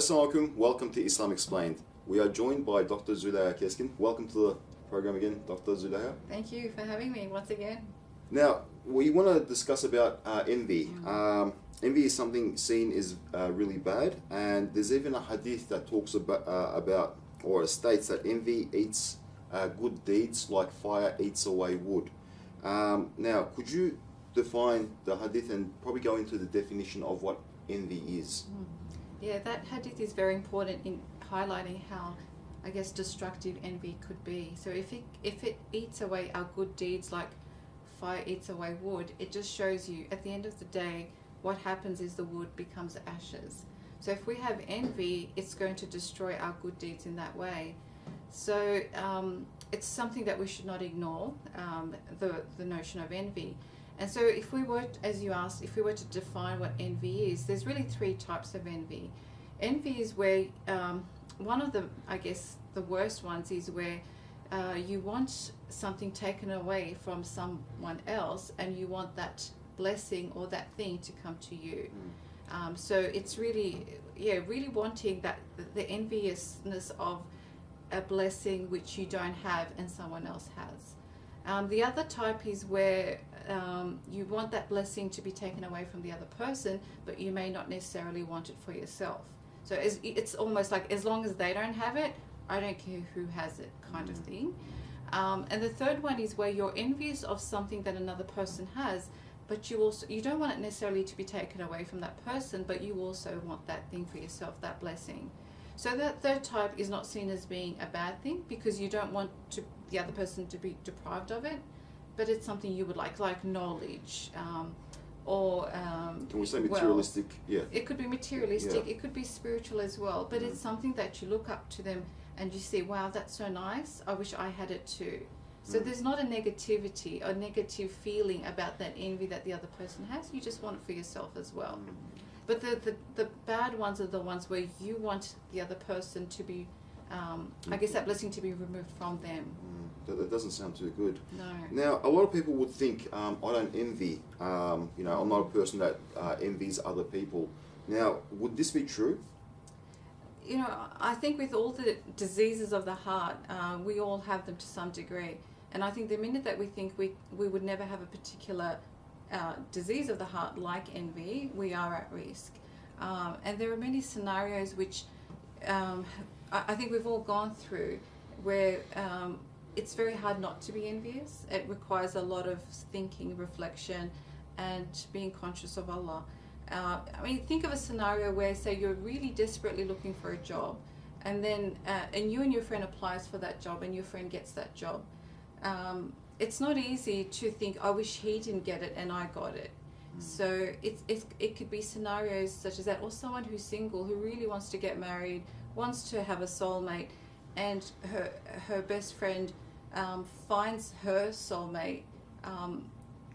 Assalamu alaikum, welcome to Islam Explained. We are joined by Dr Zuleyha Keskin. Welcome to the program again, Dr Zuleyha. Thank you for having me once again. Now, we want to discuss about envy. Envy is something seen as really bad, and there's even a hadith that talks about or states that envy eats good deeds like fire eats away wood. Now, could you define the hadith and probably go into the definition of what envy is? Yeah, that hadith is very important in highlighting how, I guess, destructive envy could be. So if it eats away our good deeds like fire eats away wood, it just shows you at the end of the day what happens is the wood becomes ashes. So if we have envy, it's going to destroy our good deeds in that way. So it's something that we should not ignore, the notion of envy. And so if we were, as you asked, if we were to define what envy is, there's really three types of envy. Envy is where, one of the, I guess, the worst ones is where you want something taken away from someone else and you want that blessing or that thing to come to you. So it's really, really wanting that, the enviousness of a blessing which you don't have and someone else has. The other type is where you want that blessing to be taken away from the other person, but you may not necessarily want it for yourself. So it's almost like, as long as they don't have it, I don't care who has it, kind of thing. And the third one is where you're envious of something that another person has, but you don't want it necessarily to be taken away from that person, but you also want that thing for yourself, that blessing. So that third type is not seen as being a bad thing, because you don't want the other person to be deprived of it, but it's something you would like knowledge, or can we say materialistic? It could be materialistic, Yeah. it could be spiritual as well, but it's something that you look up to them and you see, wow, that's so nice, I wish I had it too. So there's not a negativity, a negative feeling about that envy that the other person has, you just want it for yourself as well. But the bad ones are the ones where you want the other person to be, I guess, that blessing to be removed from them. That doesn't sound too good. No. Now, a lot of people would think, I don't envy, I'm not a person that envies other people. Now, would this be true? I think with all the diseases of the heart, we all have them to some degree. And I think the minute that we think we would never have a particular disease of the heart like envy, we are at risk. And there are many scenarios which I think we've all gone through where it's very hard not to be envious. It requires a lot of thinking, reflection, and being conscious of Allah. Think of a scenario where, say, you're really desperately looking for a job, and then and you and your friend applies for that job, and your friend gets that job. It's not easy to think, I wish he didn't get it and I got it. So it could be scenarios such as that, or someone who's single who really wants to get married, wants to have a soulmate, and her best friend finds her soulmate,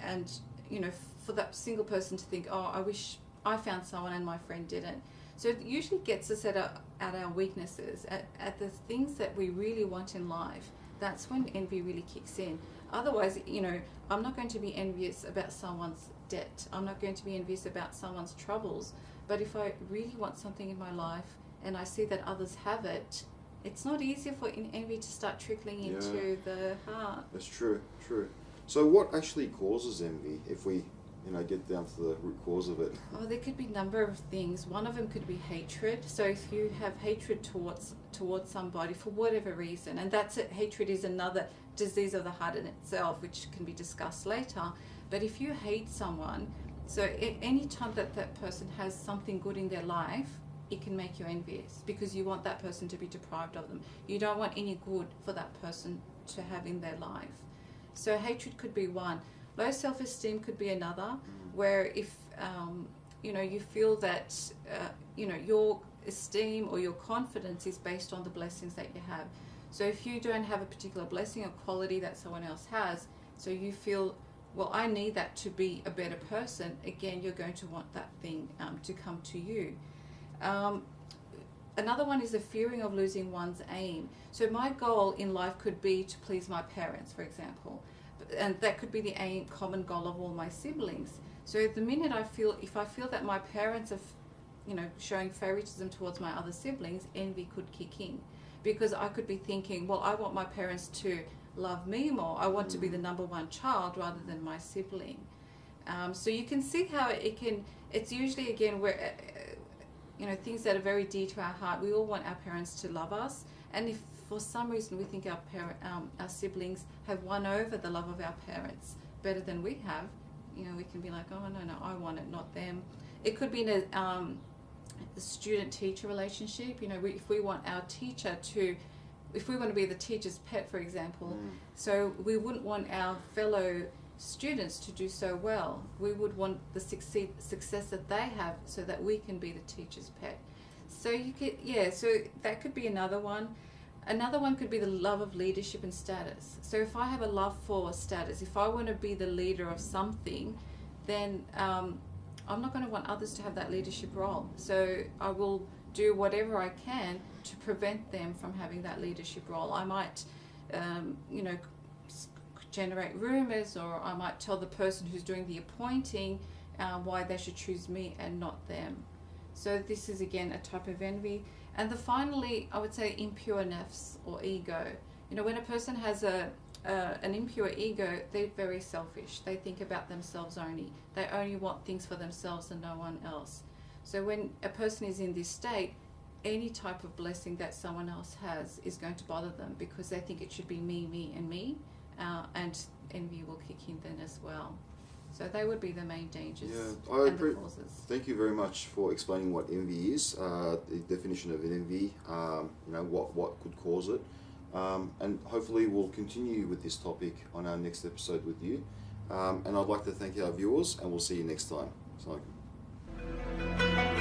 and for that single person to think, oh, I wish I found someone and my friend didn't. So it usually gets us at our weaknesses, at the things that we really want in life. That's when envy really kicks in. Otherwise, I'm not going to be envious about someone's debt. I'm not going to be envious about someone's troubles. But if I really want something in my life and I see that others have it, it's not easy for envy to start trickling into the heart. That's true. So what actually causes envy, if we get down to the root cause of it? Oh, there could be a number of things. One of them could be hatred. So if you have hatred towards somebody for whatever reason, and that's it, hatred is another disease of the heart in itself, which can be discussed later. But if you hate someone, so any time that person has something good in their life, it can make you envious, because you want that person to be deprived of them. You don't want any good for that person to have in their life. So hatred could be one. Low self-esteem could be another, where if you feel that your esteem or your confidence is based on the blessings that you have. So if you don't have a particular blessing or quality that someone else has, so you feel, well, I need that to be a better person, again, you're going to want that thing to come to you. Another one is the fearing of losing one's aim. So my goal in life could be to please my parents, for example. And that could be the common goal of all my siblings. So the minute if I feel that my parents showing favoritism towards my other siblings, envy could kick in, because I could be thinking, well, I want my parents to love me more. I want to be the number one child rather than my sibling. So you can see how it's usually, again, where, things that are very dear to our heart. We all want our parents to love us. And if for some reason we think our siblings have won over the love of our parents better than we have, we can be like, oh, no, I want it, not them. It could be in a student-teacher relationship. If we want our teacher if we want to be the teacher's pet, for example, so we wouldn't want our fellow students to do so well. We would want the success that they have so that we can be the teacher's pet. So so that could be another one. Another one could be the love of leadership and status. So if I have a love for status, if I want to be the leader of something, then I'm not going to want others to have that leadership role. So I will do whatever I can to prevent them from having that leadership role. I might, generate rumors, or I might tell the person who's doing the appointing why they should choose me and not them. So this is, again, a type of envy. And finally, I would say impure nafs, or ego. When a person has an impure ego, they're very selfish. They think about themselves only. They only want things for themselves and no one else. So when a person is in this state, any type of blessing that someone else has is going to bother them, because they think it should be me, me, and me. And envy will kick in then as well. So they would be the main dangers and the causes. Thank you very much for explaining what envy is, the definition of envy, what could cause it. And hopefully we'll continue with this topic on our next episode with you. And I'd like to thank our viewers, and we'll see you next time. Assalamu alaikum.